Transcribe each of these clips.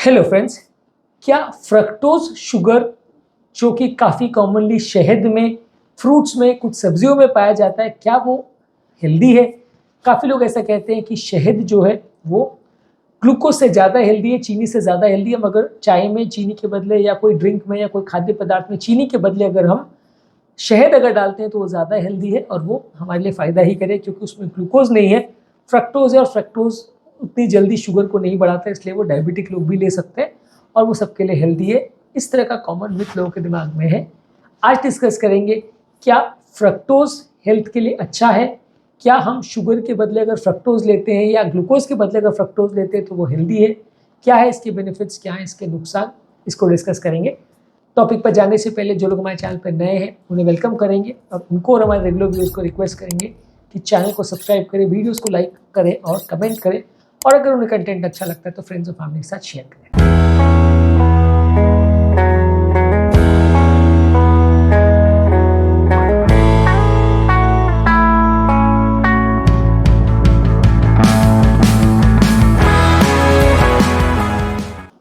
Hello friends, क्या fructose sugar जो कि काफ़ी कॉमनली शहद में, फ्रूट्स में, कुछ सब्जियों में पाया जाता है, क्या वो हेल्दी है? काफ़ी लोग ऐसा कहते हैं कि शहद जो है वो ग्लूकोज से ज़्यादा हेल्दी है, चीनी से ज़्यादा हेल्दी है। मगर चाय में चीनी के बदले या कोई ड्रिंक में या कोई खाद्य पदार्थ में चीनी के बदले अगर हम शहद अगर डालते हैं तो वो ज़्यादा हेल्दी है और वो हमारे लिए फ़ायदा ही करे, क्योंकि उसमें ग्लूकोज नहीं है, फ्रक्टोज है। और फ्रक्टोज उतनी जल्दी शुगर को नहीं बढ़ाता है, इसलिए वो डायबिटिक लोग भी ले सकते हैं और वो सबके लिए हेल्दी है। इस तरह का कॉमन मिथ लोगों के दिमाग में है। आज डिस्कस करेंगे, क्या फ्रक्टोज हेल्थ के लिए अच्छा है? क्या हम शुगर के बदले अगर फ्रक्टोज लेते हैं या ग्लूकोज के बदले अगर फ्रक्टोज लेते हैं तो वो हेल्दी है? क्या है इसके बेनिफिट्स, क्या है इसके नुकसान, इसको डिस्कस करेंगे। टॉपिक पर जाने से पहले जो लोग हमारे चैनल पर नए हैं उन्हें वेलकम करेंगे और उनको और हमारे रेगुलर व्यूअर्स को रिक्वेस्ट करेंगे कि चैनल को सब्सक्राइब करें, वीडियोस को लाइक करें और कमेंट करें, और अगर उन्हें कंटेंट अच्छा लगता है तो फ्रेंड्स और फैमिली के साथ शेयर करें।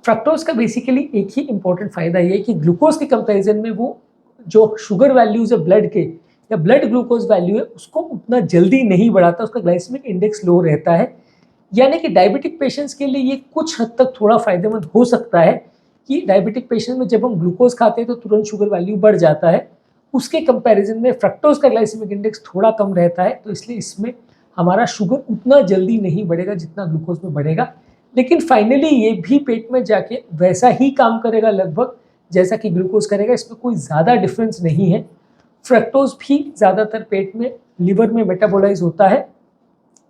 फ्रक्टोज का बेसिकली एक ही इंपॉर्टेंट फायदा ये है कि ग्लूकोज के कंपैरिजन में वो जो शुगर वैल्यूज है ब्लड के या ब्लड ग्लूकोज वैल्यू है उसको उतना जल्दी नहीं बढ़ाता, उसका ग्लाइसेमिक इंडेक्स लो रहता है। यानी कि डायबिटिक पेशेंट्स के लिए ये कुछ हद तक थोड़ा फायदेमंद हो सकता है कि डायबिटिक पेशेंट में जब हम ग्लूकोज खाते हैं तो तुरंत शुगर वैल्यू बढ़ जाता है, उसके कंपैरिजन में फ्रक्टोज का ग्लाइसेमिक इंडेक्स थोड़ा कम रहता है, तो इसलिए इसमें हमारा शुगर उतना जल्दी नहीं बढ़ेगा जितना ग्लूकोज में बढ़ेगा। लेकिन फाइनली ये भी पेट में जाके वैसा ही काम करेगा लगभग जैसा कि ग्लूकोज करेगा, इसमें कोई ज़्यादा डिफरेंस नहीं है। फ्रक्टोज भी ज़्यादातर पेट में, लिवर में मेटाबोलाइज होता है,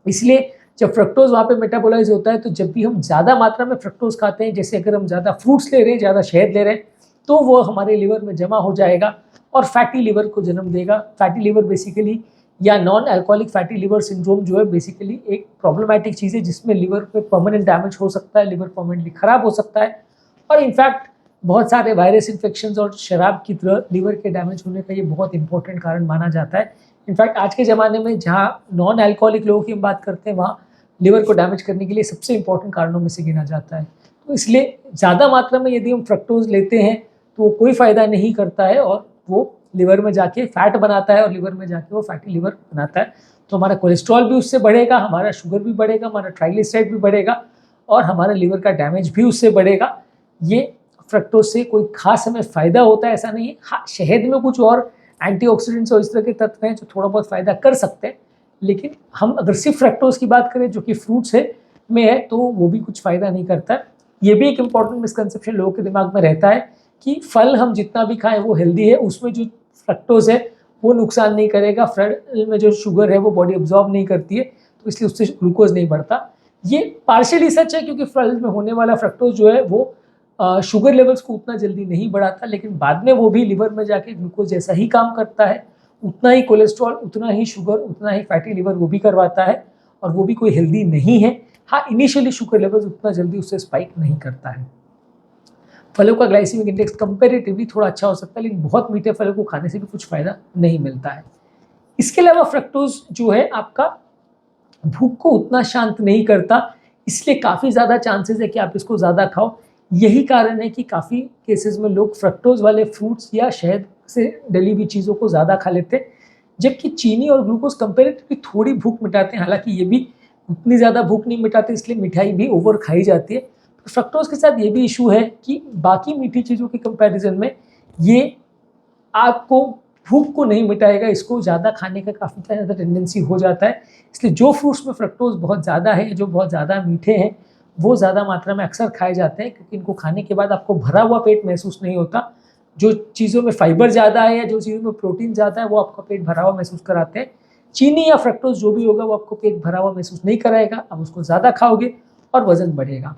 इसलिए जब फ्रक्टोज वहाँ पे मेटाबोलाइज होता है तो जब भी हम ज़्यादा मात्रा में फ्रक्टोज खाते हैं, जैसे अगर हम ज़्यादा फ्रूट्स ले रहे हैं, ज़्यादा शहद ले रहे हैं, तो वो हमारे लिवर में जमा हो जाएगा और फैटी लिवर को जन्म देगा। फैटी लिवर बेसिकली या non alcoholic fatty liver syndrome जो है बेसिकली एक प्रॉब्लमैटिक चीज़ है जिसमें लिवर पे परमानेंट डैमेज हो सकता है, लिवर परमानेंटली ख़राब हो सकता है। और इनफैक्ट बहुत सारे वायरस इन्फेक्शंस और शराब की तरह लिवर के डैमेज होने का ये बहुत इंपॉर्टेंट कारण माना जाता है। इनफैक्ट आज के ज़माने में जहाँ नॉन अल्कोहलिक लोगों की हम बात करते हैं वहाँ लिवर को डैमेज करने के लिए सबसे इंपॉर्टेंट कारणों में से गिना जाता है। तो इसलिए ज़्यादा मात्रा में यदि हम फ्रक्टोज लेते हैं तो वो कोई फ़ायदा नहीं करता है और वो लिवर में जाके फैट बनाता है और लिवर में जाके वो फैटी लिवर बनाता है। तो हमारा कोलेस्ट्रॉल भी उससे बढ़ेगा, हमारा शुगर भी बढ़ेगा, हमारा ट्राइग्लिसराइड भी बढ़ेगा और हमारा लिवर का डैमेज भी उससे बढ़ेगा। ये फ्रक्टोज से कोई खास हमें फ़ायदा होता है ऐसा नहीं है। हाँ, शहद में कुछ और एंटीऑक्सीडेंट्स और इस तरह के तत्व हैं जो थोड़ा बहुत फ़ायदा कर सकते हैं, लेकिन हम अगर सिर्फ फ्रक्टोज की बात करें जो कि फ्रूट्स है में है तो वो भी कुछ फ़ायदा नहीं करता। ये भी एक इम्पॉर्टेंट मिसकंसेप्शन लोगों के दिमाग में रहता है कि फल हम जितना भी खाएं वो हेल्दी है, उसमें जो फ्रक्टोज है वो नुकसान नहीं करेगा, फल में जो शुगर है वो बॉडी अब्जॉर्ब नहीं करती है, तो इसलिए उससे ग्लूकोज नहीं बढ़ता। ये पार्शियली सच है क्योंकि फल में होने वाला फ्रक्टोज जो है वो शुगर लेवल्स को उतना जल्दी नहीं बढ़ाता, लेकिन बाद में वो भी लिवर में जाके ग्लूकोज जैसा ही काम करता है, उतना ही कोलेस्ट्रॉल, उतना ही शुगर, उतना ही फैटी लिवर वो भी करवाता है और वो भी कोई हेल्दी नहीं है। हाँ, इनिशियली शुगर लेवल्स उतना जल्दी उससे स्पाइक नहीं करता है। फलों का ग्लाइसेमिक इंडेक्स कंपेरेटिवली थोड़ा अच्छा हो सकता है, लेकिन बहुत मीठे फलों को खाने से भी कुछ फ़ायदा नहीं मिलता है। इसके अलावा फ्रक्टोज जो है आपका भूख को उतना शांत नहीं करता, इसलिए काफ़ी ज़्यादा चांसेस है कि आप इसको ज़्यादा खाओ। यही कारण है कि काफ़ी केसेस में लोग फ्रक्टोज वाले फ्रूट्स या शहद से डली हुई चीज़ों को ज़्यादा खा लेते हैं, जबकि चीनी और ग्लूकोज कंपेरेटिवली थोड़ी भूख मिटाते हैं। हालांकि ये भी उतनी ज़्यादा भूख नहीं मिटाते, इसलिए मिठाई भी ओवर खाई जाती है। तो फ्रक्टोज के साथ ये भी इशू है कि बाकी मीठी चीज़ों के कंपैरिजन में ये आपको भूख को नहीं मिटाएगा, इसको ज़्यादा खाने का काफ़ी ज़्यादा टेंडेंसी हो जाता है। इसलिए जो फ्रूट्स में फ्रक्टोज बहुत ज़्यादा है, जो बहुत ज़्यादा मीठे हैं, वो ज़्यादा मात्रा में अक्सर खाए जाते हैं क्योंकि इनको खाने के बाद आपको भरा हुआ पेट महसूस नहीं होता। जो चीज़ों में फाइबर ज़्यादा है या जो चीज़ों में प्रोटीन ज़्यादा है वो आपका पेट भरा हुआ महसूस कराते हैं। चीनी या फ्रक्टोज जो भी होगा वो आपको पेट भरा हुआ महसूस नहीं कराएगा, आप उसको ज़्यादा खाओगे और वज़न बढ़ेगा।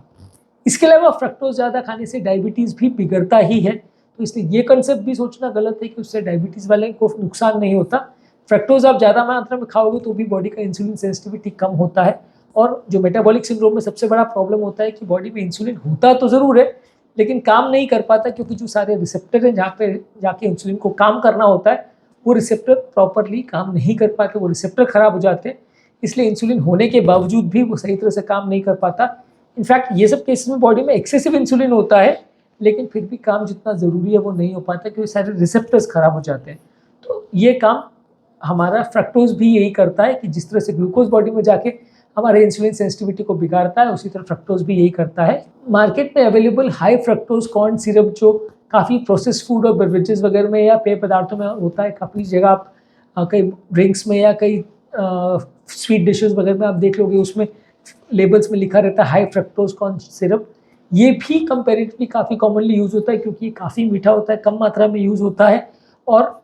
इसके अलावा फ्रक्टोज ज़्यादा खाने से डायबिटीज़ भी बिगड़ता ही है, तो इसलिए ये कंसेप्ट भी सोचना गलत है कि उससे डायबिटीज़ वाले को नुकसान नहीं होता। फ्रक्टोज आप ज़्यादा मात्रा में खाओगे तो भी बॉडी का इंसुलिन सेंसिटिविटी कम होता है, और जो मेटाबॉलिक सिंड्रोम में सबसे बड़ा प्रॉब्लम होता है कि बॉडी में इंसुलिन होता तो ज़रूर है लेकिन काम नहीं कर पाता, क्योंकि जो सारे रिसेप्टर हैं जहाँ पे जाके इंसुलिन को काम करना होता है वो रिसेप्टर प्रॉपरली काम नहीं कर पाते, वो रिसेप्टर ख़राब हो जाते हैं, इसलिए इंसुलिन होने के बावजूद भी वो सही तरह से काम नहीं कर पाता। इनफैक्ट ये सब केसेस में बॉडी में एक्सेसिव इंसुलिन होता है, लेकिन फिर भी काम जितना ज़रूरी है वो नहीं हो पाता क्योंकि सारे रिसेप्टर्स खराब हो जाते हैं। तो ये काम हमारा फ्रक्टोज भी यही करता है कि जिस तरह से ग्लूकोज बॉडी में जाके हमारे इंसुलिन सेंसिटिविटी को बिगाड़ता है, उसी तरह फ्रक्टोज भी यही करता है। मार्केट में available high fructose corn syrup जो काफ़ी प्रोसेस्ड फूड और बेवरेजेस वगैरह में या पेय पदार्थों में होता है, काफ़ी जगह आप कई ड्रिंक्स में या कई स्वीट डिशेस वगैरह में आप देख लोगे, उसमें लेबल्स में लिखा रहता है हाई फ्रक्टोज कॉर्न सिरप। ये भी कंपैरेटिवली काफ़ी कॉमनली यूज़ होता है क्योंकि ये काफ़ी मीठा होता है, कम मात्रा में यूज़ होता है और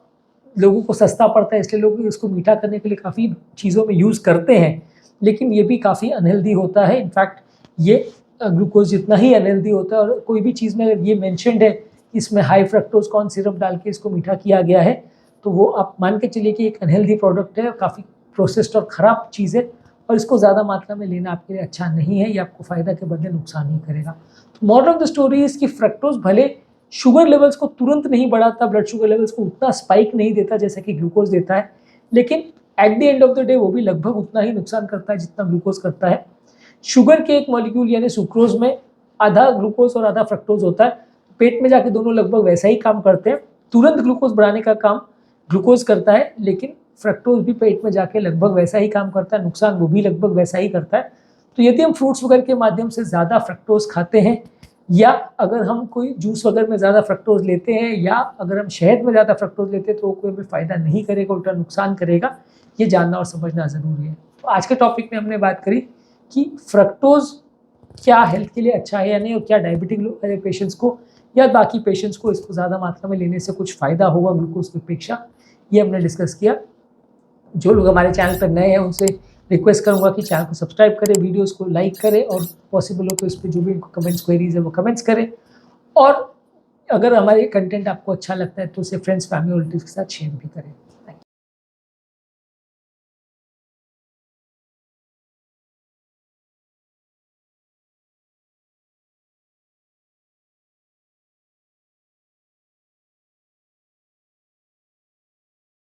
लोगों को सस्ता पड़ता है, इसलिए लोग इसको मीठा करने के लिए काफ़ी चीज़ों में यूज़ करते हैं। लेकिन ये भी काफ़ी अनहेल्दी होता है। इनफैक्ट ये ग्लूकोज जितना ही अनहेल्दी होता है, और कोई भी चीज़ में अगर ये मेंशन्ड है कि इसमें हाई फ्रक्टोज कॉर्न सिरप डाल के इसको मीठा किया गया है, तो वो आप मान के चलिए कि एक अनहेल्दी प्रोडक्ट है, काफ़ी प्रोसेस्ड और ख़राब चीज़ है, और इसको ज़्यादा मात्रा में लेना आपके लिए अच्छा नहीं है। ये आपको फ़ायदा के बदले नुकसान ही करेगा। तो moral of the story is कि फ्रक्टोज भले शुगर लेवल्स को तुरंत नहीं बढ़ाता, ब्लड शुगर लेवल्स को उतना स्पाइक नहीं देता जैसा कि ग्लूकोज देता है, लेकिन at the end of the day वो भी लगभग उतना ही नुकसान करता है जितना ग्लूकोज करता है। शुगर के एक मॉलिक्यूल यानी सुक्रोज में आधा ग्लूकोज और आधा फ्रक्टोज होता है, पेट में जाके दोनों लगभग वैसा ही काम करते हैं। तुरंत ग्लूकोज बढ़ाने का काम ग्लूकोज करता है, लेकिन फ्रक्टोज भी पेट में जाके लगभग वैसा ही काम करता है, नुकसान वो भी लगभग वैसा ही करता है। तो यदि हम फ्रूट्स वगैरह के माध्यम से ज़्यादा फ्रक्टोज खाते हैं, या अगर हम कोई जूस वगैरह में ज़्यादा फ्रक्टोज लेते हैं, या अगर हम शहद में ज़्यादा फ्रक्टोज लेते हैं, तो वो कोई हमें फ़ायदा नहीं करेगा, उल्टा नुकसान करेगा। ये जानना और समझना ज़रूरी है। तो आज के टॉपिक में हमने बात करी कि फ्रक्टोज क्या हेल्थ के लिए अच्छा है या नहीं, और क्या डायबिटिक पेशेंट्स को या बाकी पेशेंट्स को इसको ज़्यादा मात्रा में लेने से कुछ फ़ायदा होगा ग्लूकोज की अपेक्षा, ये हमने डिस्कस किया। जो लोग हमारे चैनल पर नए हैं उनसे रिक्वेस्ट करूंगा कि चैनल को सब्सक्राइब करें, वीडियोस को लाइक करें, और पॉसिबल हो तो इस पर जो भी कमेंट्स क्वेरीज है वो कमेंट्स करें। और अगर हमारे कंटेंट आपको अच्छा लगता है तो उसे फ्रेंड्स, फैमिली और रिलेटिव्स के साथ शेयर भी करें।